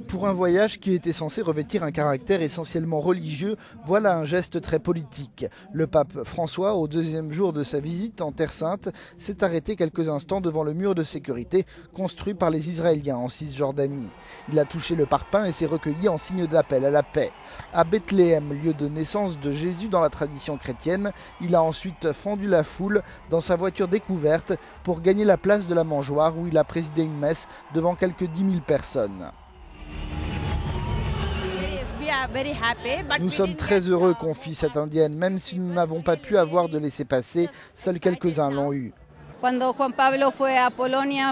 Pour un voyage qui était censé revêtir un caractère essentiellement religieux, voilà un geste très politique. Le pape François, au deuxième jour de sa visite en Terre Sainte, s'est arrêté quelques instants devant le mur de sécurité construit par les Israéliens en Cisjordanie. Il a touché le parpaing et s'est recueilli en signe d'appel à la paix. À Bethléem, lieu de naissance de Jésus dans la tradition chrétienne, il a ensuite fendu la foule dans sa voiture découverte pour gagner la place de la mangeoire où il a présidé une messe devant quelques 10 000 personnes. Nous sommes très heureux, confie cette indienne, même si nous n'avons pas pu avoir de laissez-passer, seuls quelques-uns l'ont eu.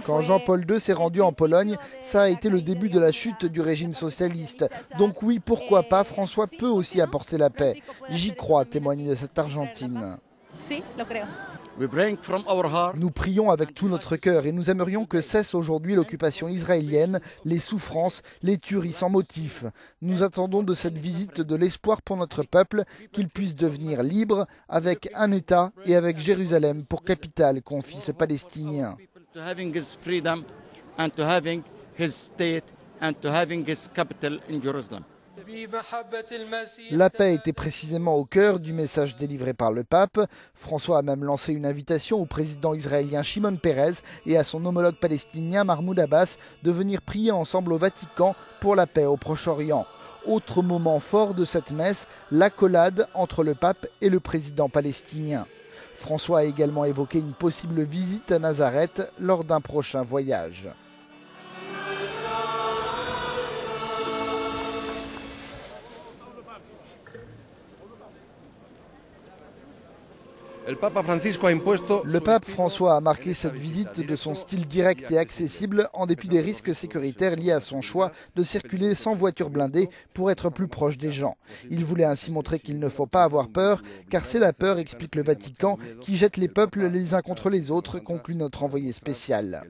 Quand Jean-Paul II s'est rendu en Pologne, ça a été le début de la chute du régime socialiste. Donc oui, pourquoi pas, François peut aussi apporter la paix. J'y crois, témoigne cette Argentine. Nous prions avec tout notre cœur et nous aimerions que cesse aujourd'hui l'occupation israélienne, les souffrances, les tueries sans motif. Nous attendons de cette visite de l'espoir pour notre peuple, qu'il puisse devenir libre avec un État et avec Jérusalem pour capitale, confie ce Palestinien. La paix était précisément au cœur du message délivré par le pape. François a même lancé une invitation au président israélien Shimon Peres et à son homologue palestinien Mahmoud Abbas de venir prier ensemble au Vatican pour la paix au Proche-Orient. Autre moment fort de cette messe, l'accolade entre le pape et le président palestinien. François a également évoqué une possible visite à Nazareth lors d'un prochain voyage. Le pape François a marqué cette visite de son style direct et accessible en dépit des risques sécuritaires liés à son choix de circuler sans voiture blindée pour être plus proche des gens. Il voulait ainsi montrer qu'il ne faut pas avoir peur, car c'est la peur, explique le Vatican, qui jette les peuples les uns contre les autres, conclut notre envoyé spécial.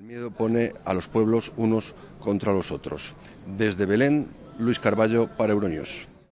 Desde Belén, Luis Carballo para Euronews.